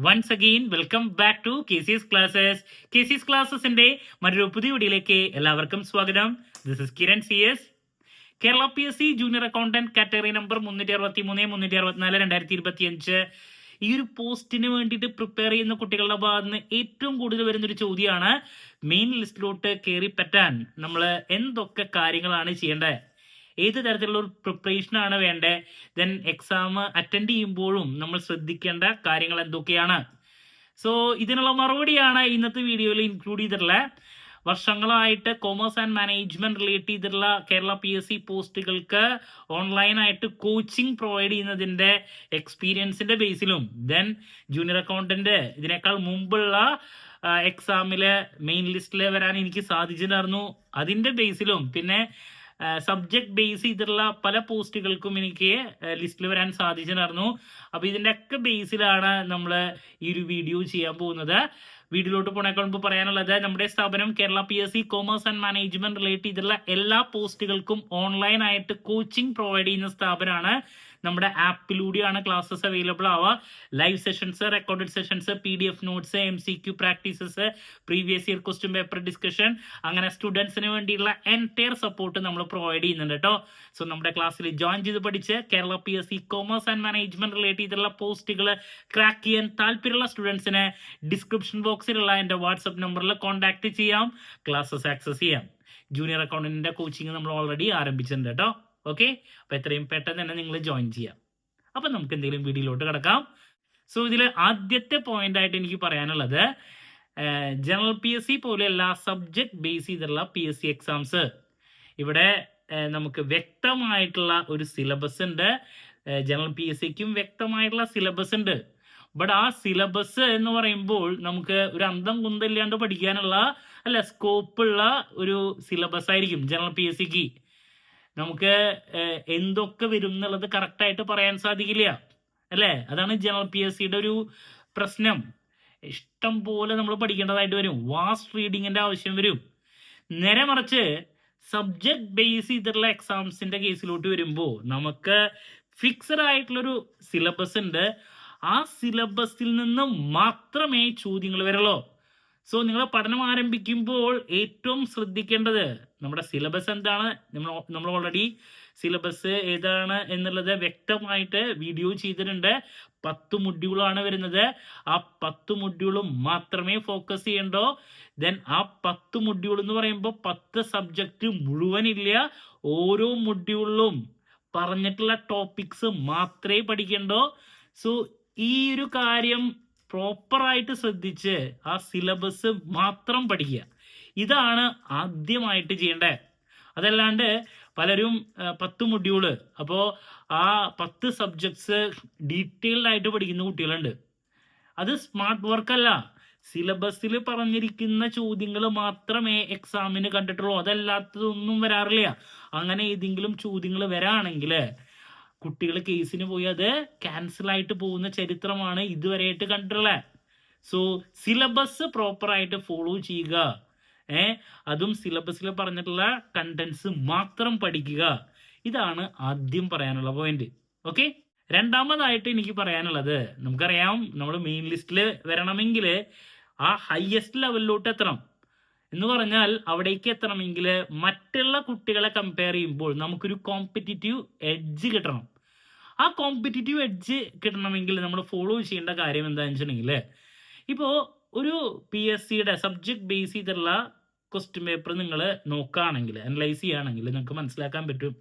Once again welcome back to KCS classes. KCS ക്ലാസ്സസിന്റെ മറ്റൊരു പുതിയ വീഡിയോയിലേക്ക് എല്ലാവർക്കും സ്വാഗതം. This is Kiran CS. Kerala PSC junior accountant category number 363, 364, 2025 ഈ ഒരു പോസ്റ്റിന് വേണ്ടിയിട്ട് പ്രിപ്പയർ ചെയ്യുന്ന കുട്ടികളുടെ ഭാഗത്ത് നിന്ന് ഏറ്റവും കൂടുതൽ വരുന്നൊരു ചോദ്യമാണ്, മെയിൻ ലിസ്റ്റിലോട്ട് കയറി പറ്റാൻ നമ്മൾ എന്തൊക്കെ കാര്യങ്ങളാണ് ചെയ്യേണ്ടത്, ഏത് തരത്തിലുള്ള ഒരു പ്രിപ്പറേഷനാണ് വേണ്ടത്, ദെൻ എക്സാം അറ്റൻഡ് ചെയ്യുമ്പോഴും നമ്മൾ ശ്രദ്ധിക്കേണ്ട കാര്യങ്ങൾ എന്തൊക്കെയാണ്. സോ ഇതിനുള്ള മറുപടിയാണ് ഇന്നത്തെ വീഡിയോയിൽ ഇൻക്ലൂഡ് ചെയ്തിട്ടുള്ളത്. വർഷങ്ങളായിട്ട് കോമേഴ്സ് ആൻഡ് മാനേജ്മെന്റ് റിലേറ്റ് ചെയ്തിട്ടുള്ള കേരള PSC പോസ്റ്റുകൾക്ക് ഓൺലൈനായിട്ട് കോച്ചിങ് പ്രൊവൈഡ് ചെയ്യുന്നതിന്റെ എക്സ്പീരിയൻസിന്റെ ബേസിലും ദെൻ ജൂനിയർ അക്കൗണ്ടന്റ് ഇതിനേക്കാൾ മുമ്പുള്ള എക്സാമില് മെയിൻ ലിസ്റ്റിൽ വരാൻ എനിക്ക് സാധിച്ചിട്ടുണ്ടായിരുന്നു. അതിന്റെ ബേസിലും പിന്നെ സബ്ജക്ട് ബേസ് ചെയ്തിട്ടുള്ള പല പോസ്റ്റുകൾക്കും എനിക്ക് ലിസ്റ്റിൽ വരാൻ സാധിച്ചിട്ടുണ്ടായിരുന്നു. അപ്പൊ ഇതിന്റെ ഒക്കെ ബേസിലാണ് നമ്മൾ ഈ ഒരു വീഡിയോ ചെയ്യാൻ പോകുന്നത്. വീഡിയോയിലോട്ട് പോണേക്കാൾ മുമ്പ് പറയാനുള്ളത്, നമ്മുടെ സ്ഥാപനം Kerala PSC commerce and management relate ചെയ്തിട്ടുള്ള എല്ലാ പോസ്റ്റുകൾക്കും ഓൺലൈൻ ആയിട്ട് കോച്ചിങ് പ്രൊവൈഡ് ചെയ്യുന്ന സ്ഥാപനമാണ്. നമ്മുടെ ആപ്പിലൂടെയാണ് ക്ലാസ്സസ് അവൈലബിൾ ആവുക. Live sessions, recorded sessions, PDF notes, MCQ practices, previous year question paper discussion, അങ്ങനെ സ്റ്റുഡൻസിന് വേണ്ടിയുള്ള എൻറ്റയർ സപ്പോർട്ട് നമ്മൾ പ്രൊവൈഡ് ചെയ്യുന്നുണ്ട് കേട്ടോ. സോ നമ്മുടെ ക്ലാസ്സിൽ ജോയിൻ ചെയ്ത് പഠിച്ച് Kerala PSC commerce and management relate ചെയ്തിട്ടുള്ള പോസ്റ്റുകൾ ക്രാക്ക് ചെയ്യാൻ താല്പര്യമുള്ള സ്റ്റുഡൻസിന് ഡിസ്ക്രിപ്ഷൻ ബോക്സിലുള്ള എൻ്റെ വാട്സപ്പ് നമ്പറിൽ കോൺടാക്ട് ചെയ്യാം, ക്ലാസ്സസ് ആക്സസ് ചെയ്യാം. ജൂനിയർ അക്കൗണ്ടന്റിന്റെ കോച്ചിങ് നമ്മൾ ഓൾറെഡി ആരംഭിച്ചിട്ടുണ്ട് കേട്ടോ. ഓക്കെ, അപ്പൊ എത്രയും പെട്ടെന്ന് തന്നെ നിങ്ങൾ ജോയിൻ ചെയ്യാം. അപ്പൊ നമുക്ക് എന്തെങ്കിലും വീഡിയോയിലോട്ട് കിടക്കാം. സോ ഇതിൽ ആദ്യത്തെ പോയിന്റ് ആയിട്ട് എനിക്ക് പറയാനുള്ളത്, ജനറൽ PSC പോലെയല്ല സബ്ജക്ട് ബേസ് ചെയ്തിട്ടുള്ള PSC എക്സാംസ്. ഇവിടെ നമുക്ക് വ്യക്തമായിട്ടുള്ള ഒരു സിലബസ് ഉണ്ട്. ജനറൽ PSCക്കും വ്യക്തമായിട്ടുള്ള സിലബസ് ഉണ്ട്. ബട്ട് ആ സിലബസ് എന്ന് പറയുമ്പോൾ നമുക്ക് ഒരു അന്തം കുന്തമില്ലാണ്ട് പഠിക്കാനുള്ള സ്കോപ്പുള്ള ഒരു സിലബസ് ആയിരിക്കും ജനറൽ PSCക്ക്. നമുക്ക് എന്തൊക്കെ വരും എന്നുള്ളത് കറക്റ്റായിട്ട് പറയാൻ സാധിക്കില്ല, അല്ലേ? അതാണ് ജനറൽ PSCയുടെ ഒരു പ്രശ്നം. ഇഷ്ടം പോലെ നമ്മൾ പഠിക്കേണ്ടതായിട്ട് വരും, വാസ്റ്റ് റീഡിങ്ങിന്റെ ആവശ്യം വരും. നേരെ മറിച്ച് സബ്ജക്ട് ബേസ് ചെയ്തിട്ടുള്ള എക്സാംസിന്റെ കേസിലോട്ട് വരുമ്പോൾ നമുക്ക് ഫിക്സഡ് ആയിട്ടുള്ളൊരു സിലബസ് ഉണ്ട്. ആ സിലബസിൽ നിന്ന് മാത്രമേ ചോദ്യങ്ങൾ വരുള്ളൂ. സോ നിങ്ങൾ പഠനം ആരംഭിക്കുമ്പോൾ ഏറ്റവും ശ്രദ്ധിക്കേണ്ടത് നമ്മുടെ സിലബസ് എന്താണ്. നമ്മൾ ഓൾറെഡി സിലബസ് ഏതാണ് എന്നുള്ളത് വ്യക്തമായിട്ട് വീഡിയോ ചെയ്തിട്ടുണ്ട്. 10 മൊഡ്യൂളാണ് വരുന്നത്. ആ 10 മൊഡ്യൂളും മാത്രമേ ഫോക്കസ് ചെയ്യണ്ടോ. ദെൻ ആ 10 മൊഡ്യൂൾ എന്ന് പറയുമ്പോൾ 10 സബ്ജക്റ്റ് മുഴുവനില്ല. ഓരോ മൊഡ്യൂളിലും പറഞ്ഞിട്ടുള്ള ടോപ്പിക്സ് മാത്രമേ പഠിക്കണ്ടോ. സോ ഈ ഒരു കാര്യം പ്രോപ്പറായിട്ട് ശ്രദ്ധിച്ച് ആ സിലബസ് മാത്രം പഠിക്കുക. ഇതാണ് ആദ്യമായിട്ട് ചെയ്യേണ്ടത്. അതല്ലാണ്ട് പലരും 10 മൊഡ്യൂള്, അപ്പോൾ ആ 10 സബ്ജക്ട്സ് ഡീറ്റെയിൽഡ് ആയിട്ട് പഠിക്കുന്ന കുട്ടികളുണ്ട്. അത് സ്മാർട്ട് വർക്കല്ല. സിലബസിൽ പറഞ്ഞിരിക്കുന്ന ചോദ്യങ്ങൾ മാത്രമേ എക്സാമിന് കണ്ടിട്ടുള്ളൂ, അതല്ലാത്തതൊന്നും വരാറില്ല. അങ്ങനെ ഏതെങ്കിലും ചോദ്യങ്ങൾ വരാണെങ്കിൽ കുട്ടികൾ കേസിന് പോയി അത് ക്യാൻസൽ ആയിട്ട് പോകുന്ന ചരിത്രമാണ് ഇതുവരെയായിട്ട് കണ്ടിട്ടുള്ളത്. സോ സിലബസ് പ്രോപ്പറായിട്ട് ഫോളോ ചെയ്യുക. അതും സിലബസിൽ പറഞ്ഞിട്ടുള്ള കണ്ടന്റ്സ് മാത്രം പഠിക്കുക. ഇതാണ് ആദ്യം പറയാനുള്ള പോയിന്റ്. ഓക്കെ, രണ്ടാമതായിട്ട് എനിക്ക് പറയാനുള്ളത്, നമുക്കറിയാം നമ്മൾ മെയിൻ ലിസ്റ്റിൽ വരണമെങ്കിൽ ആ ഹയസ്റ്റ് ലെവലിലോട്ട് എത്തണം. എന്ന് പറഞ്ഞാൽ അവിടേക്ക് എത്തണമെങ്കിൽ മറ്റുള്ള കുട്ടികളെ കമ്പയർ ചെയ്യുമ്പോൾ നമുക്കൊരു കോമ്പറ്റിറ്റീവ് എഡ്ജ് കിട്ടണം. ആ കോമ്പറ്റിറ്റീവ് എഡ്ജ് കിട്ടണമെങ്കിൽ നമ്മൾ ഫോളോ ചെയ്യേണ്ട കാര്യം എന്താണെന്ന് വെച്ചിട്ടുണ്ടെങ്കിൽ, ഇപ്പോൾ ഒരു PSCയുടെ സബ്ജക്ട് ബേസ് ചെയ്തിട്ടുള്ള ക്വസ്റ്റ്യൻ പേപ്പർ നിങ്ങൾ നോക്കുകയാണെങ്കിൽ, അനലൈസ് ചെയ്യുകയാണെങ്കിൽ നിങ്ങൾക്ക് മനസ്സിലാക്കാൻ പറ്റും,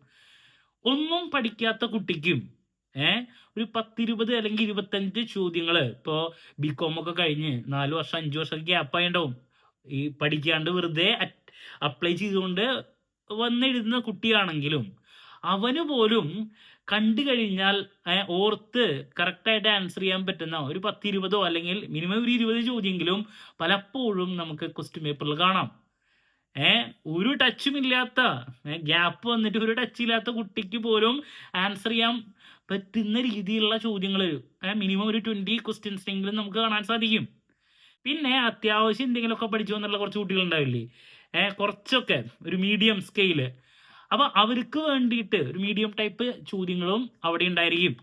ഒന്നും പഠിക്കാത്ത കുട്ടിക്കും ഒരു 10-20 അല്ലെങ്കിൽ 25 ചോദ്യങ്ങൾ, ഇപ്പോൾ BCom ഒക്കെ കഴിഞ്ഞ് 4 വർഷം 5 വർഷം ഗ്യാപ്പായി ഉണ്ടാവും. ഈ പഠിക്കാണ്ട് വെറുതെ അപ്ലൈ ചെയ്തുകൊണ്ട് വന്നെഴുതുന്ന കുട്ടിയാണെങ്കിലും അവന് പോലും കണ്ടു കഴിഞ്ഞാൽ ഓർത്ത് കറക്റ്റായിട്ട് ആൻസർ ചെയ്യാൻ പറ്റുന്ന ഒരു 10-20 അല്ലെങ്കിൽ മിനിമം ഒരു 20 ചോദ്യമെങ്കിലും പലപ്പോഴും നമുക്ക് ക്വസ്റ്റ്യൻ പേപ്പറിൽ കാണാം. ഒരു ടച്ചും ഇല്ലാത്ത, ഗ്യാപ്പ് വന്നിട്ട് ഒരു ടച്ച് ഇല്ലാത്ത കുട്ടിക്ക് പോലും ആൻസർ ചെയ്യാൻ പറ്റുന്ന രീതിയിലുള്ള ചോദ്യങ്ങൾ മിനിമം ഒരു 20 ക്വസ്റ്റ്യൻസെങ്കിലും നമുക്ക് കാണാൻ സാധിക്കും. പിന്നെ അത്യാവശ്യം എന്തെങ്കിലുമൊക്കെ പഠിച്ചു എന്നുള്ള കുറച്ച് കുട്ടികളുണ്ടാവില്ലേ, കുറച്ചൊക്കെ ഒരു മീഡിയം സ്കെയില്. അപ്പൊ അവർക്ക് വേണ്ടിയിട്ട് ഒരു മീഡിയം ടൈപ്പ് ചോദ്യങ്ങളും അവിടെ ഉണ്ടായിരിക്കും.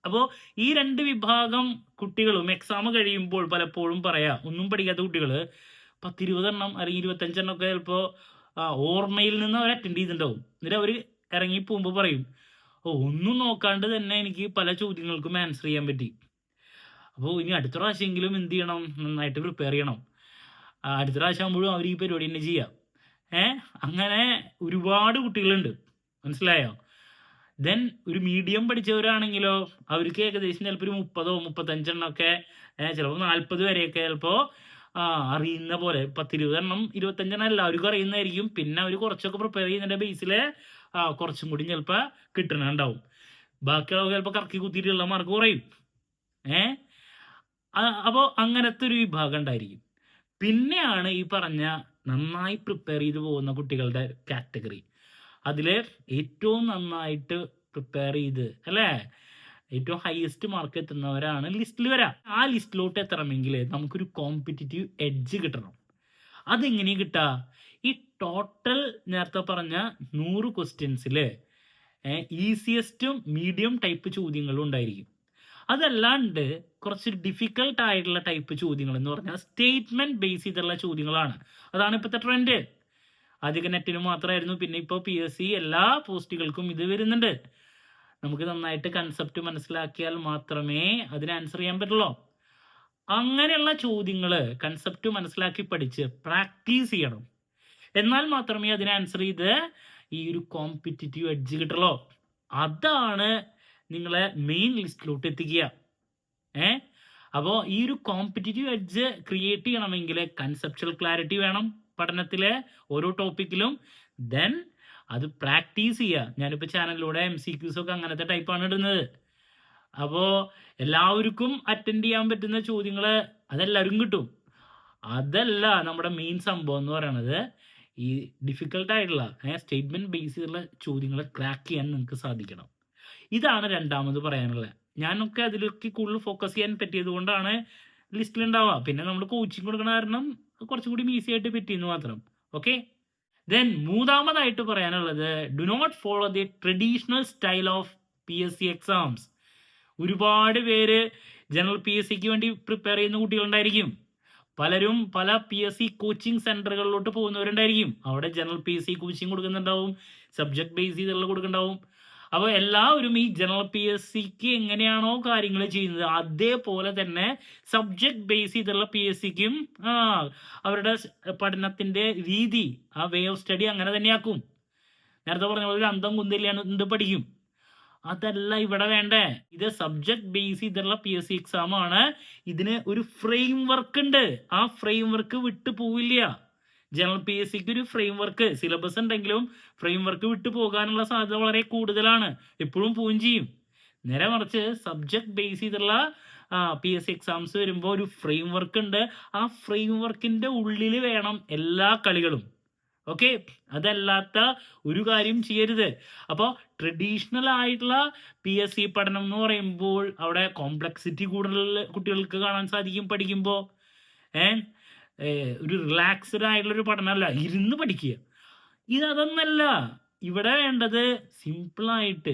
അപ്പോൾ ഈ രണ്ട് വിഭാഗം കുട്ടികളും എക്സാം കഴിയുമ്പോൾ പലപ്പോഴും പറയാം, ഒന്നും പഠിക്കാത്ത കുട്ടികൾ 10-20 എണ്ണം അല്ലെങ്കിൽ 25 ഒക്കെ ചിലപ്പോൾ ഓർമ്മയിൽ നിന്ന് അവർ അറ്റൻഡ് ചെയ്തിട്ടുണ്ടാവും. എന്നിട്ട് അവർ ഇറങ്ങി പോകുമ്പോൾ പറയും, ഒന്നും നോക്കാണ്ട് തന്നെ എനിക്ക് പല ചോദ്യങ്ങൾക്കും ആൻസർ ചെയ്യാൻ പറ്റി. അപ്പോൾ ഇനി അടുത്ത പ്രാവശ്യമെങ്കിലും എന്ത് ചെയ്യണം, നന്നായിട്ട് പ്രിപ്പയർ ചെയ്യണം. അടുത്ത പ്രാവശ്യം ആകുമ്പോഴും അവർ ഈ പരിപാടി തന്നെ ചെയ്യാം. അങ്ങനെ ഒരുപാട് കുട്ടികളുണ്ട്, മനസ്സിലായോ? ദെൻ ഒരു മീഡിയം പഠിച്ചവരാണെങ്കിലോ അവർക്ക് ഏകദേശം ചിലപ്പോൾ ഒരു 30-35 എണ്ണമൊക്കെ, ചിലപ്പോൾ 40 വരെയൊക്കെ ചിലപ്പോൾ അറിയുന്ന പോലെ 10-20 എണ്ണം 25 എണ്ണം എല്ലാവർക്കും അറിയുന്നതായിരിക്കും. പിന്നെ അവർ കുറച്ചൊക്കെ പ്രിപ്പയർ ചെയ്യുന്നതിൻ്റെ ബേസിൽ കുറച്ചും കൂടി ചിലപ്പോൾ കിട്ടണുണ്ടാവും. ബാക്കിയുള്ളവർ ചിലപ്പോൾ കറക്കി കുത്തിയിട്ടുള്ള മാർക്ക് കുറയും. അപ്പോൾ അങ്ങനത്തെ ഒരു വിഭാഗം ഉണ്ടായിരിക്കും. പിന്നെയാണ് ഈ പറഞ്ഞ നന്നായി പ്രിപ്പയർ ചെയ്ത് പോകുന്ന കുട്ടികളുടെ കാറ്റഗറി. അതിൽ ഏറ്റവും നന്നായിട്ട് പ്രിപ്പയർ ചെയ്ത് അല്ലേ, ഏറ്റവും ഹയസ്റ്റ് മാർക്ക് എത്തുന്നവരാണ് ലിസ്റ്റിൽ വരാം. ആ ലിസ്റ്റിലോട്ട് എത്തണമെങ്കിൽ നമുക്കൊരു കോമ്പറ്റിറ്റീവ് എഡ്ജ് കിട്ടണം. അതെങ്ങനെ കിട്ടുക? ഈ ടോട്ടൽ നേരത്തെ പറഞ്ഞ 100 ക്വസ്റ്റ്യൻസിൽ ഈസിയസ്റ്റും മീഡിയം ടൈപ്പ് ചോദ്യങ്ങളും ഉണ്ടായിരിക്കും. അതല്ലാണ്ട് കുറച്ച് ഡിഫിക്കൽട്ട് ആയിട്ടുള്ള ടൈപ്പ് ചോദ്യങ്ങൾ എന്ന് പറഞ്ഞാൽ സ്റ്റേറ്റ്മെന്റ് ബേസ് ചെയ്തുള്ള ചോദ്യങ്ങളാണ്. അതാണ് ഇപ്പോഴത്തെ ട്രെൻഡ്. ആദ്യമൊക്കെ നെറ്റിന് മാത്രമായിരുന്നു, പിന്നെ ഇപ്പോൾ PSC എല്ലാ പോസ്റ്റുകൾക്കും ഇത് വരുന്നുണ്ട്. നമുക്ക് നന്നായിട്ട് കൺസെപ്റ്റ് മനസ്സിലാക്കിയാൽ മാത്രമേ അതിന് ആൻസർ ചെയ്യാൻ പറ്റുള്ളൂ. അങ്ങനെയുള്ള ചോദ്യങ്ങൾ കൺസെപ്റ്റ് മനസ്സിലാക്കി പഠിച്ച് പ്രാക്ടീസ് ചെയ്യണം. എന്നാൽ മാത്രമേ അതിന് ആൻസർ ചെയ്ത് ഈ ഒരു കോമ്പറ്റിറ്റീവ് എഡ്ജ് കിട്ടുള്ളൂ. അതാണ് നിങ്ങളെ മെയിൻ ലിസ്റ്റിലോട്ട് എത്തിക്കുക. അപ്പോൾ ഈ ഒരു കോമ്പറ്റിറ്റീവ് എഡ്ജ് ക്രിയേറ്റ് ചെയ്യണമെങ്കിൽ കൺസെപ്ച്വൽ ക്ലാരിറ്റി വേണം പഠനത്തിലെ ഓരോ ടോപ്പിക്കിലും. ദെൻ അത് പ്രാക്ടീസ് ചെയ്യുക. ഞാനിപ്പോൾ ചാനലിലൂടെ MCQs ഒക്കെ അങ്ങനത്തെ ടൈപ്പാണ് ഇടുന്നത്. അപ്പോൾ എല്ലാവർക്കും അറ്റൻഡ് ചെയ്യാൻ പറ്റുന്ന ചോദ്യങ്ങൾ അതെല്ലാവരും കിട്ടും. അതല്ല നമ്മുടെ മെയിൻ സംഭവം എന്ന് പറയുന്നത് ഈ ഡിഫിക്കൽട്ടായിട്ടുള്ള സ്റ്റേറ്റ്മെന്റ് ബേസ് ചെയ്തുള്ള ചോദ്യങ്ങൾ ക്രാക്ക് ചെയ്യാൻ നിങ്ങൾക്ക് സാധിക്കണം. ഇതാണ് രണ്ടാമത് പറയാനുള്ളത്. ഞാനൊക്കെ അതിലൊക്കെ കൂടുതൽ ഫോക്കസ് ചെയ്യാൻ പറ്റിയത് കൊണ്ടാണ് ലിസ്റ്റിലുണ്ടാവുക. പിന്നെ നമ്മൾ കോച്ചിങ് കൊടുക്കുന്ന കാരണം കുറച്ചും കൂടി ഈസി ആയിട്ട് പറ്റിയെന്ന് മാത്രം. ഓക്കെ. ദെൻ മൂന്നാമതായിട്ട് പറയാനുള്ളത്, do not follow the traditional style of PSC exams. ഒരുപാട് പേര് ജനറൽ PSCക്ക് വേണ്ടി പ്രിപ്പയർ ചെയ്യുന്ന കുട്ടികളുണ്ടായിരിക്കും. പലരും പല PSC കോച്ചിങ് സെന്ററുകളിലോട്ട് പോകുന്നവരുണ്ടായിരിക്കും. അവിടെ ജനറൽ PSC കോച്ചിങ് കൊടുക്കുന്നുണ്ടാവും, സബ്ജക്ട് ബേസ് ചെയ്തുള്ള കൊടുക്കുന്നുണ്ടാവും. അപ്പോൾ എല്ലാവരും ഈ ജനറൽ PSCക്ക് എങ്ങനെയാണോ കാര്യങ്ങൾ ചെയ്യുന്നത് അതേപോലെ തന്നെ സബ്ജക്ട് ബേസ് ചെയ്തുള്ള PSCക്കും അവരുടെ പഠനത്തിന്റെ രീതി, ആ വേ ഓഫ് സ്റ്റഡി അങ്ങനെ തന്നെയാക്കും. നേരത്തെ പറഞ്ഞ പോലെ ഒരു അന്തം കുന്തില്ലാണ്ട് എന്ത് പഠിക്കും. അതല്ല ഇവിടെ വേണ്ടേ. ഇത് സബ്ജക്ട് ബേസ് ചെയ്തുള്ള PSC എക്സാം ആണ്. ഇതിന് ഒരു ഫ്രെയിം വർക്ക് ഉണ്ട്. ആ ഫ്രെയിം വർക്ക് വിട്ടു പോവില്ല. ജനറൽ PSCക്ക് ഒരു ഫ്രെയിം വർക്ക് സിലബസ് ഉണ്ടെങ്കിലും ഫ്രെയിം വർക്ക് വിട്ടു പോകാനുള്ള സാധ്യത വളരെ കൂടുതലാണ്. എപ്പോഴും പോവുകയും ചെയ്യും. നേരെ മറിച്ച് സബ്ജക്ട് ബേസ് ചെയ്തുള്ള PSC എക്സാംസ് വരുമ്പോൾ ഒരു ഫ്രെയിം വർക്ക് ഉണ്ട്. ആ ഫ്രെയിം വർക്കിന്റെ ഉള്ളിൽ വേണം എല്ലാ കളികളും. ഓക്കെ. അതല്ലാത്ത ഒരു കാര്യം ചെയ്യരുത്. അപ്പോൾ ട്രഡീഷണൽ ആയിട്ടുള്ള PSC പഠനം എന്ന് പറയുമ്പോൾ അവിടെ കോംപ്ലക്സിറ്റി കൂടുതൽ കുട്ടികൾക്ക് കാണാൻ സാധിക്കും പഠിക്കുമ്പോൾ. ഒരു റിലാക്സ്ഡ് ആയിട്ടുള്ളൊരു പഠനമല്ല, ഇരുന്ന് പഠിക്കുക. ഇതൊന്നല്ല ഇവിടെ വേണ്ടത്. സിമ്പിളായിട്ട്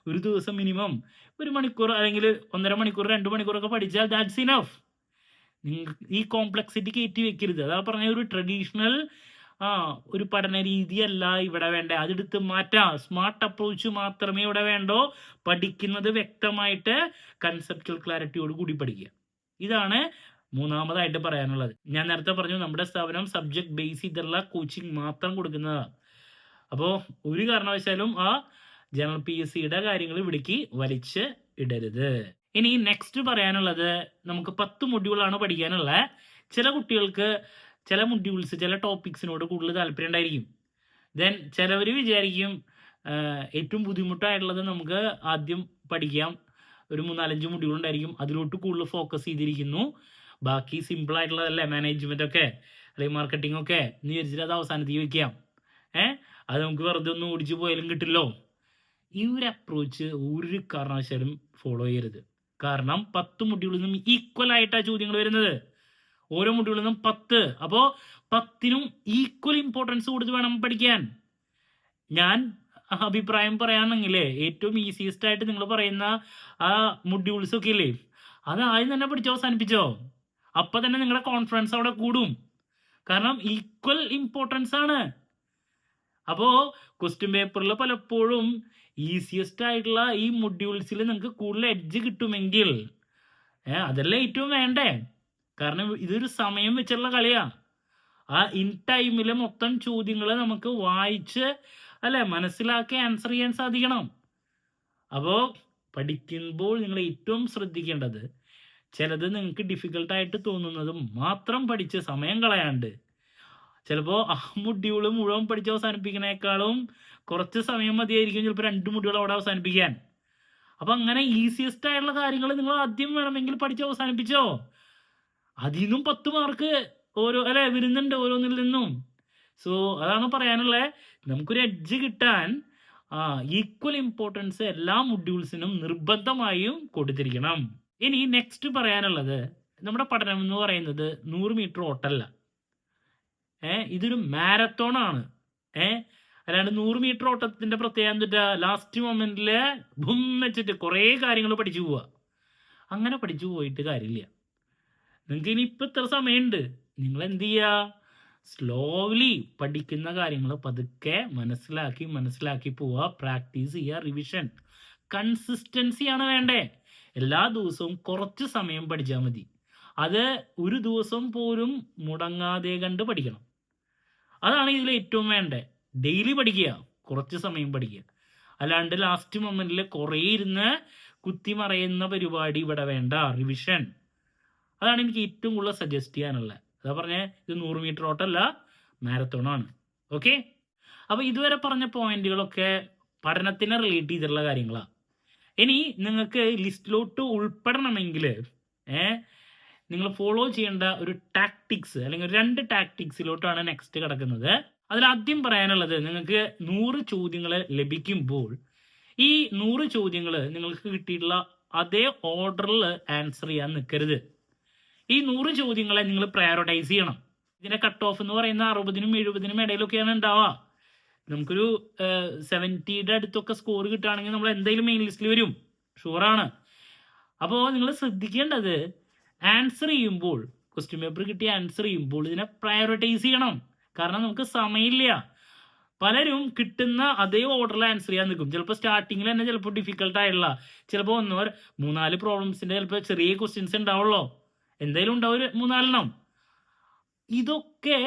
ഒരു ദിവസം മിനിമം 1 മണിക്കൂർ അല്ലെങ്കിൽ 1.5 മണിക്കൂർ 2 മണിക്കൂറൊക്കെ പഠിച്ചാൽ ദാറ്റ്സ് ഇനഫ്. ഈ കോംപ്ലക്സിറ്റി കയറ്റി വെക്കരുത്. അതാ പറഞ്ഞ ഒരു ട്രഡീഷണൽ ഒരു പഠന രീതിയല്ല ഇവിടെ വേണ്ടേ. അതെടുത്ത് മാറ്റാം. സ്മാർട്ട് അപ്രോച്ച് മാത്രമേ ഇവിടെ വേണ്ടോ. പഠിക്കുന്നത് വ്യക്തമായിട്ട് കൺസെപ്ച്വൽ ക്ലാരിറ്റിയോട് കൂടി പഠിക്കുക. ഇതാണ് മൂന്നാമതായിട്ട് പറയാനുള്ളത്. ഞാൻ നേരത്തെ പറഞ്ഞു നമ്മുടെ സ്ഥാപനം സബ്ജക്ട് ബേസ് ചെയ്തുള്ള കോച്ചിങ് മാത്രം കൊടുക്കുന്നതാണ്. അപ്പോൾ ഒരു കാരണവശാലും ആ ജനറൽ PSCയുടെ കാര്യങ്ങൾ ഇവിടേക്ക് വലിച്ച് ഇടരുത്. ഇനി നെക്സ്റ്റ് പറയാനുള്ളത്, നമുക്ക് 10 മൊഡ്യൂളാണ് പഠിക്കാനുള്ളത്. ചില കുട്ടികൾക്ക് ചില മൊഡ്യൂൾസ് ചില ടോപ്പിക്സിനോട് കൂടുതൽ താല്പര്യം ഉണ്ടായിരിക്കും. ദെൻ ചിലവർ വിചാരിക്കും ഏറ്റവും ബുദ്ധിമുട്ടായിട്ടുള്ളത് നമുക്ക് ആദ്യം പഠിക്കാം. ഒരു 3-4-5 മൊഡ്യൂൾ ഉണ്ടായിരിക്കും, അതിലോട്ട് കൂടുതൽ ഫോക്കസ് ചെയ്തിരിക്കുന്നു. ബാക്കി സിമ്പിൾ ആയിട്ടുള്ളതല്ലേ, മാനേജ്മെന്റ് ഒക്കെ അല്ലെങ്കിൽ മാർക്കറ്റിംഗ് ഒക്കെ എന്ന് വിചാരിച്ചിട്ട് അത് അവസാനത്തേക്ക് വയ്ക്കാം. അത് നമുക്ക് വെറുതെ ഒന്ന് ഓടിച്ചു പോയാലും കിട്ടില്ലോ. ഈ ഒരു അപ്രോച്ച് ഒരു കാരണവശാലും ഫോളോ ചെയ്യരുത്. കാരണം 10 മൊഡ്യൂളിൽ നിന്നും ഈക്വൽ ആയിട്ടാണ് ചോദ്യങ്ങൾ വരുന്നത്. ഓരോ മൊഡ്യൂളിൽ നിന്നും 10. അപ്പോൾ 10നും ഈക്വൽ ഇമ്പോർട്ടൻസ് കൊടുത്ത് വേണം പഠിക്കാൻ. ഞാൻ അഭിപ്രായം പറയുകയാണെങ്കിൽ ഏറ്റവും ഈസിയസ്റ്റ് ആയിട്ട് നിങ്ങൾ പറയുന്ന ആ മൊഡ്യൂൾസ് ഒക്കെ ഇല്ലേ, അത് ആദ്യം തന്നെ പഠിച്ച് അവസാനിപ്പിച്ചോ. അപ്പം തന്നെ നിങ്ങളുടെ കോൺഫിഡൻസ് അവിടെ കൂടും. കാരണം ഈക്വൽ ഇമ്പോർട്ടൻസ് ആണ്. അപ്പോൾ ക്വസ്റ്റ്യൻ പേപ്പറിൽ പലപ്പോഴും ഈസിയസ്റ്റ് ആയിട്ടുള്ള ഈ മൊഡ്യൂൾസിൽ നിങ്ങൾക്ക് കൂടുതൽ എഡ്ജ് കിട്ടുമെങ്കിൽ അതല്ലേ ഏറ്റവും വേണ്ടേ. കാരണം ഇതൊരു സമയം വെച്ചുള്ള കളിയാണ്. ആ ഇൻ ടൈമിൽ മൊത്തം ചോദ്യങ്ങൾ നമുക്ക് വായിച്ച് അല്ലെ മനസ്സിലാക്കി ആൻസർ ചെയ്യാൻ സാധിക്കണം. അപ്പോൾ പഠിക്കുമ്പോൾ നിങ്ങൾ ഏറ്റവും ശ്രദ്ധിക്കേണ്ടത് ചിലത് നിങ്ങൾക്ക് ഡിഫിക്കൽട്ടായിട്ട് തോന്നുന്നതും മാത്രം പഠിച്ച് സമയം കളയാണ്ട്, ചിലപ്പോൾ ആ മൊഡ്യൂള് മുഴുവൻ പഠിച്ച് അവസാനിപ്പിക്കുന്നതിനേക്കാളും കുറച്ച് സമയം മതിയായിരിക്കും ചിലപ്പോൾ 2 മൊഡ്യൂൾ അവിടെ അവസാനിപ്പിക്കാൻ. അപ്പം അങ്ങനെ ഈസിയസ്റ്റ് ആയിട്ടുള്ള കാര്യങ്ങൾ നിങ്ങൾ ആദ്യം വേണമെങ്കിൽ പഠിച്ച് അവസാനിപ്പിച്ചോ. അതിൽ നിന്നും 10 മാർക്ക് വരുന്നുണ്ട് ഓരോന്നിൽ നിന്നും. സോ അതാണ് പറയാനുള്ളത്. നമുക്കൊരു എഡ്ജ് കിട്ടാൻ ഈക്വൽ ഇമ്പോർട്ടൻസ് എല്ലാ മൊഡ്യൂൾസിനും നിർബന്ധമായും കൊടുത്തിരിക്കണം. ഇനി നെക്സ്റ്റ് പറയാനുള്ളത്, നമ്മുടെ പഠനം എന്ന് പറയുന്നത് 100 മീറ്റർ ഓട്ടമല്ല, ഇതൊരു മാരത്തോൺ ആണ്. അല്ലാണ്ട് 100 മീറ്റർ ഓട്ടത്തിന്റെ പ്രത്യേകത എന്താ, ലാസ്റ്റ് മൊമെന്റിൽ ബും വെച്ചിട്ട് കുറേ കാര്യങ്ങൾ പഠിച്ചു പോവുക. അങ്ങനെ പഠിച്ചു പോയിട്ട് കാര്യമില്ല. നിങ്ങൾക്ക് ഇനി ഇപ്പം ഇത്ര സമയമുണ്ട്, നിങ്ങൾ എന്ത് ചെയ്യുക, സ്ലോലി പഠിക്കുന്ന കാര്യങ്ങൾ പതുക്കെ മനസ്സിലാക്കി പോവുക, പ്രാക്ടീസ് ചെയ്യുക, റിവിഷൻ, കൺസിസ്റ്റൻസിയാണ് വേണ്ടേ. എല്ലാ ദിവസവും കുറച്ച് സമയം പഠിച്ചാൽ മതി. അത് ഒരു ദിവസം പോലും മുടങ്ങാതെ കണ്ട് പഠിക്കണം. അതാണ് ഇതിൽ ഏറ്റവും വേണ്ടേ. ഡെയിലി പഠിക്കുക, കുറച്ച് സമയം പഠിക്കുക. അല്ലാണ്ട് ലാസ്റ്റ് മൊമെന്റിൽ കുറേ ഇരുന്ന് കുത്തിമറയുന്ന പരിപാടി ഇവിടെ വേണ്ട. റിവിഷൻ, അതാണ് എനിക്ക് ഏറ്റവും കൂടുതൽ സജസ്റ്റ് ചെയ്യാനുള്ളത്. അതാ പറഞ്ഞേ, ഇത് 100 മീറ്റർ ഓട്ടമല്ല, മാരത്തോണാണ്. ഓക്കെ. അപ്പോൾ ഇതുവരെ പറഞ്ഞ പോയിന്റുകളൊക്കെ പഠനത്തിനെ റിലേറ്റ് ചെയ്തിട്ടുള്ള കാര്യങ്ങളാണ്. ഇനി നിങ്ങൾക്ക് ലിസ്റ്റിലോട്ട് ഉൾപ്പെടണമെങ്കിൽ നിങ്ങൾ ഫോളോ ചെയ്യേണ്ട ഒരു ടാക്ടിക്സ് അല്ലെങ്കിൽ 2 ടാക്ടിക്സിലോട്ടാണ് നെക്സ്റ്റ് കിടക്കുന്നത്. അതിലാദ്യം പറയാനുള്ളത്, നിങ്ങൾക്ക് 100 ചോദ്യങ്ങൾ ലഭിക്കുമ്പോൾ ഈ 100 ചോദ്യങ്ങൾ നിങ്ങൾക്ക് കിട്ടിയിട്ടുള്ള അതേ ഓർഡറിൽ ആൻസർ ചെയ്യാൻ നിൽക്കരുത്. ഈ 100 ചോദ്യങ്ങളെ നിങ്ങൾ പ്രയോറിറ്റൈസ് ചെയ്യണം. ഇതിന്റെ കട്ട് ഓഫ് എന്ന് പറയുന്ന 60-നും 70-നും ഇടയിലൊക്കെയാണ് ഉണ്ടാവുക. നമുക്കൊരു 70യുടെ അടുത്തൊക്കെ സ്കോർ കിട്ടുകയാണെങ്കിൽ നമ്മൾ എന്തായാലും മെയിൻ ലിസ്റ്റിൽ വരും, ഷുവറാണ്. അപ്പോൾ നിങ്ങൾ ശ്രദ്ധിക്കേണ്ടത്, ആൻസർ ചെയ്യുമ്പോൾ, ക്വസ്റ്റ്യൻ പേപ്പർ കിട്ടി ആൻസർ ചെയ്യുമ്പോൾ ഇതിനെ പ്രയോറിറ്റൈസ് ചെയ്യണം. കാരണം നമുക്ക് സമയമില്ല. പലരും കിട്ടുന്ന അതേ ഓർഡറിൽ ആൻസർ ചെയ്യാൻ നിൽക്കും. ചിലപ്പോൾ സ്റ്റാർട്ടിങ്ങിൽ തന്നെ ചിലപ്പോൾ ഡിഫിക്കൽട്ട് ആയിട്ടുള്ള, ചിലപ്പോൾ 3-4 പ്രോബ്ലംസിന്റെ ചിലപ്പോൾ ചെറിയ ക്വസ്റ്റ്യൻസ് ഉണ്ടാവുള്ളൂ, എന്തായാലും ഉണ്ടാവും 3-4 ഇതൊക്കെ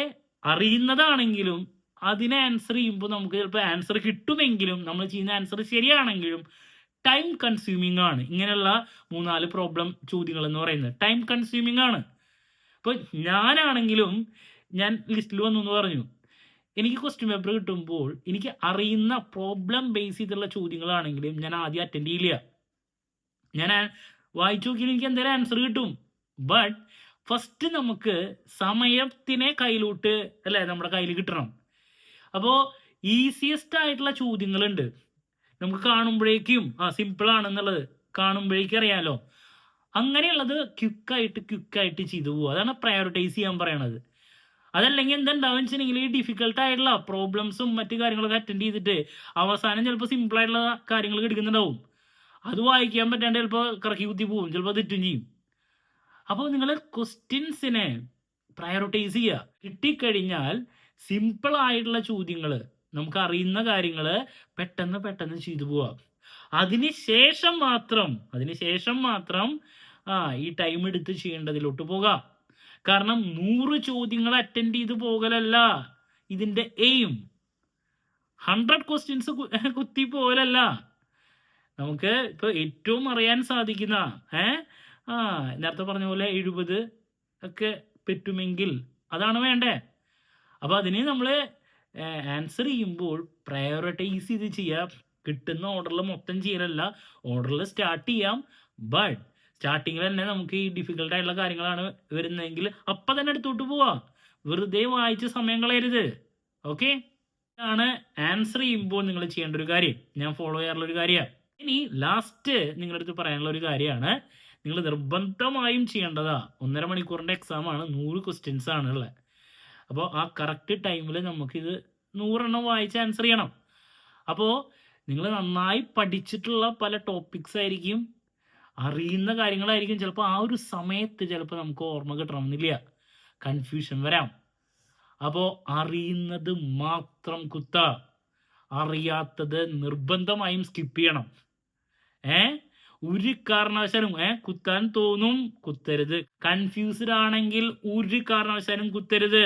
അറിയുന്നതാണെങ്കിലും അതിനെ ആൻസർ ചെയ്യുമ്പോൾ നമുക്ക് ചിലപ്പോൾ ആൻസർ കിട്ടുമെങ്കിലും നമ്മൾ ചെയ്യുന്ന ആൻസർ ശരിയാണെങ്കിലും ടൈം കൺസ്യൂമിംഗ് ആണ്. ഇങ്ങനെയുള്ള 3-4 പ്രോബ്ലം ചോദ്യങ്ങൾ എന്ന് പറയുന്നത് ടൈം കൺസ്യൂമിംഗ് ആണ്. ഇപ്പോൾ ഞാനാണെങ്കിലും ഞാൻ ലിസ്റ്റിൽ വന്നു എന്ന് പറഞ്ഞു, എനിക്ക് ക്വസ്റ്റ്യൻ പേപ്പർ കിട്ടുമ്പോൾ എനിക്ക് അറിയുന്ന പ്രോബ്ലം ബേസ് ചെയ്തുള്ള ചോദ്യങ്ങളാണെങ്കിലും ഞാൻ ആദ്യം അറ്റൻഡ് ചെയ്യില്ല. ഞാൻ വായിച്ചു നോക്കിയാൽ എനിക്ക് എന്തായാലും ആൻസർ കിട്ടും. ബട്ട് ഫസ്റ്റ് നമുക്ക് സമയത്തിനെ കയ്യിലോട്ട് നമ്മുടെ കയ്യിൽ കിട്ടണം. അപ്പോൾ ഈസിയസ്റ്റ് ആയിട്ടുള്ള ചോദ്യങ്ങളുണ്ട്, നമുക്ക് കാണുമ്പോഴേക്കും സിമ്പിൾ ആണെന്നുള്ളത് കാണുമ്പോഴേക്കും അറിയാമല്ലോ. അങ്ങനെയുള്ളത് ക്വിക്കായിട്ട് ചെയ്തു പോകുക. അതാണ് പ്രയോറിറ്റൈസ് ചെയ്യാൻ പറയണത്. അതല്ലെങ്കിൽ എന്തുണ്ടാവും വെച്ചിട്ടുണ്ടെങ്കിൽ ഈ ഡിഫിക്കൽട്ട് ആയിട്ടുള്ള പ്രോബ്ലംസും മറ്റു കാര്യങ്ങളൊക്കെ അറ്റൻഡ് ചെയ്തിട്ട് അവസാനം ചിലപ്പോൾ സിമ്പിൾ ആയിട്ടുള്ള കാര്യങ്ങൾ എടുക്കുന്നുണ്ടാവും. അത് വായിക്കാൻ പറ്റാണ്ട് ചിലപ്പോൾ കറക്കി കുത്തി പോവും, ചിലപ്പോൾ തെറ്റും ചെയ്യും. അപ്പോൾ നിങ്ങൾ ക്വസ്റ്റ്യൻസിനെ പ്രയോറിറ്റൈസ് ചെയ്യുക. കിട്ടിക്കഴിഞ്ഞാൽ സിമ്പിൾ ആയിട്ടുള്ള ചോദ്യങ്ങൾ, നമുക്ക് അറിയുന്ന കാര്യങ്ങൾ പെട്ടെന്ന് ചെയ്തു പോവാം. അതിനുശേഷം മാത്രം ഈ ടൈം എടുത്ത് ചെയ്യേണ്ടതിലോട്ട് പോകാം. കാരണം 100 ചോദ്യങ്ങൾ അറ്റൻഡ് ചെയ്ത് പോകലല്ല ഇതിന്റെ എയിം. 100 ക്വസ്റ്റ്യൻസ് കുത്തി പോകലല്ല. നമുക്ക് ഇപ്പോൾ ഏറ്റവും അറിയാൻ സാധിക്കുന്ന നേരത്തെ പറഞ്ഞ പോലെ 70 ഒക്കെ പറ്റുമെങ്കിൽ അതാണ് വേണ്ടേ. അപ്പോൾ അതിന് നമ്മൾ ആൻസർ ചെയ്യുമ്പോൾ പ്രയോറിറ്റൈസ് ചെയ്ത് ചെയ്യാം. കിട്ടുന്ന ഓർഡറിൽ മൊത്തം ചെയ്യലല്ല, ഓർഡറിൽ സ്റ്റാർട്ട് ചെയ്യാം. ബട്ട് സ്റ്റാർട്ടിങ്ങിൽ തന്നെ നമുക്ക് ഈ ഡിഫിക്കൽട്ട് ആയിട്ടുള്ള കാര്യങ്ങളാണ് വരുന്നതെങ്കിൽ അപ്പം തന്നെ എടുത്തോട്ട് പോവാം. വെറുതെ വായിച്ച് സമയം കളയരുത്. ഓക്കെ, ഇതാണ് ആൻസർ ചെയ്യുമ്പോൾ നിങ്ങൾ ചെയ്യേണ്ട ഒരു കാര്യം, ഞാൻ ഫോളോ ചെയ്യാറുള്ള ഒരു കാര്യമാണ്. ഇനി ലാസ്റ്റ് നിങ്ങളുടെ അടുത്ത് പറയാനുള്ള ഒരു കാര്യമാണ്, നിങ്ങൾ നിർബന്ധമായും ചെയ്യേണ്ടതാ. 1.5 മണിക്കൂറിൻ്റെ എക്സാമാണ്, 100 ക്വസ്റ്റ്യൻസ് ആണ് ഉള്ളത്. അപ്പോൾ ആ കറക്റ്റ് ടൈമിൽ നമുക്കിത് 100 എണ്ണം വായിച്ച് ആൻസർ ചെയ്യണം. അപ്പോൾ നിങ്ങൾ നന്നായി പഠിച്ചിട്ടുള്ള പല ടോപ്പിക്സ് ആയിരിക്കും, അറിയുന്ന കാര്യങ്ങളായിരിക്കും. ചിലപ്പോൾ ആ ഒരു സമയത്ത് ചിലപ്പോൾ നമുക്ക് ഓർമ്മ കിട്ടണമെന്നില്ല, കൺഫ്യൂഷൻ വരാം. അപ്പോൾ അറിയുന്നത് മാത്രം കുത്തുക, അറിയാത്തത് നിർബന്ധമായും സ്കിപ്പ് ചെയ്യണം. ഒരു കാരണവശാലും കുത്താൻ തോന്നും, കുത്തരുത്. കൺഫ്യൂസ്ഡ് ആണെങ്കിൽ ഒരു കാരണവശാലും കുത്തരുത്.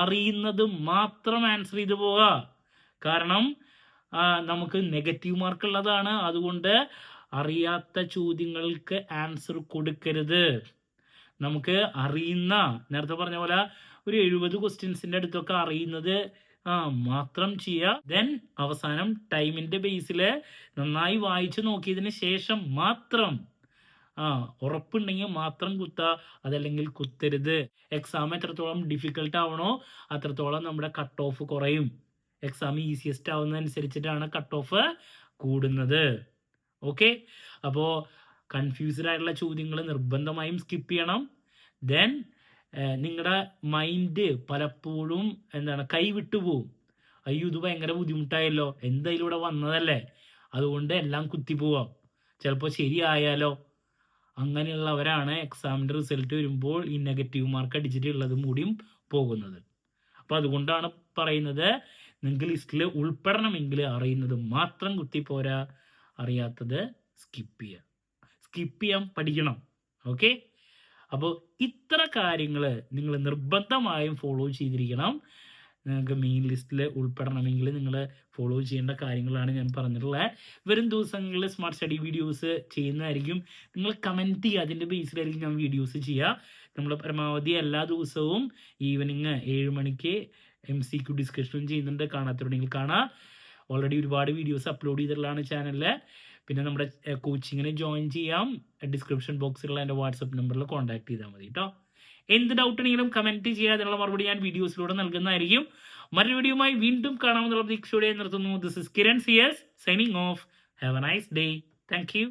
അറിയുന്നത് മാത്രം ആൻസർ ചെയ്ത് പോവുക. കാരണം നമുക്ക് നെഗറ്റീവ് മാർക്ക് ഉള്ളതാണ്. അതുകൊണ്ട് അറിയാത്ത ചോദ്യങ്ങൾക്ക് ആൻസർ കൊടുക്കരുത്. നമുക്ക് അറിയുന്ന, നേരത്തെ പറഞ്ഞ പോലെ ഒരു 70 ക്വസ്റ്റ്യൻസിൻ്റെ അടുത്തൊക്കെ അറിയുന്നത് മാത്രം ചെയ്യുക. ദെൻ അവസാനം ടൈമിൻ്റെ ബേസിൽ നന്നായി വായിച്ചു നോക്കിയതിന് ശേഷം മാത്രം ഉറപ്പുണ്ടെങ്കിൽ മാത്രം കുത്തുക, അതല്ലെങ്കിൽ കുത്തരുത്. എക്സാം എത്രത്തോളം ഡിഫിക്കൽട്ട് ആവണോ അത്രത്തോളം നമ്മുടെ കട്ട് ഓഫ് കുറയും. എക്സാം ഈസിയസ്റ്റ് ആവുന്നതനുസരിച്ചിട്ടാണ് കട്ട് ഓഫ് കൂടുന്നത്. ഓക്കെ, അപ്പോൾ കൺഫ്യൂസ്ഡ് ആയിട്ടുള്ള ചോദ്യങ്ങൾ നിർബന്ധമായും സ്കിപ്പ് ചെയ്യണം. ദെൻ നിങ്ങളുടെ മൈൻഡ് പലപ്പോഴും കൈവിട്ടു പോവും. അയ്യോ ഇത് ഭയങ്കര ബുദ്ധിമുട്ടായല്ലോ, എന്തായാലും ഇവിടെ വന്നതല്ലേ, അതുകൊണ്ട് എല്ലാം കുത്തിപ്പോവാം, ചിലപ്പോൾ ശരിയായാലോ. അങ്ങനെയുള്ളവരാണ് എക്സാമിൻ്റെ റിസൾട്ട് വരുമ്പോൾ ഈ നെഗറ്റീവ് മാർക്ക് അടിച്ചിട്ടുള്ളതും കൂടിയും പോകുന്നത്. അപ്പോൾ അതുകൊണ്ടാണ് പറയുന്നത്, നിങ്ങൾക്ക് ലിസ്റ്റിൽ ഉൾപ്പെടണമെങ്കിൽ അറിയുന്നത് മാത്രം കുത്തിപ്പോരാ, അറിയാത്തത് സ്കിപ്പ് ചെയ്യാൻ പഠിക്കണം. ഓക്കെ, അപ്പോൾ ഇത്ര കാര്യങ്ങൾ നിങ്ങൾ നിർബന്ധമായും ഫോളോ ചെയ്തിരിക്കണം. നിങ്ങൾക്ക് മെയിൻ ലിസ്റ്റിൽ ഉൾപ്പെടണമെങ്കിൽ നിങ്ങൾ ഫോളോ ചെയ്യേണ്ട കാര്യങ്ങളാണ് ഞാൻ പറഞ്ഞിട്ടുള്ളത്. വരും ദിവസങ്ങളിൽ സ്മാർട്ട് സ്റ്റഡി വീഡിയോസ് ചെയ്യുന്നതായിരിക്കും. നിങ്ങൾ കമൻറ്റ് ചെയ്യുക, അതിൻ്റെ ബേസിലായിരിക്കും ഞാൻ വീഡിയോസ് ചെയ്യുക. നമ്മൾ പരമാവധി എല്ലാ ദിവസവും ഈവനിങ് 7 മണിക്ക് MCQ ഡിസ്കഷൻ ചെയ്യുന്നുണ്ട്. കാണാത്തവരുണ്ടെങ്കിൽ കാണാം. ഓൾറെഡി ഒരുപാട് വീഡിയോസ് അപ്ലോഡ് ചെയ്തിട്ടുള്ളതാണ് ചാനലിൽ. പിന്നെ നമ്മുടെ കോച്ചിങ്ങിന് ജോയിൻ ചെയ്യാം. ഡിസ്ക്രിപ്ഷൻ ബോക്സിലുള്ള എൻ്റെ വാട്സപ്പ് നമ്പറിൽ കോൺടാക്ട് ചെയ്താൽ മതി കേട്ടോ. എന്ത് ഡൗട്ട് ഉണ്ടെങ്കിലും കമൻറ്റ് ചെയ്യുക, അതിനുള്ള മറുപടി ഞാൻ വീഡിയോസിലൂടെ നൽകുന്നതായിരിക്കും. മറ്റൊരു വീഡിയോയുമായി വീണ്ടും കാണാമെന്നുള്ള പ്രതീക്ഷയോടെ നിർത്തുന്നു. This is Kiran CS signing off. Have a nice day. Thank U.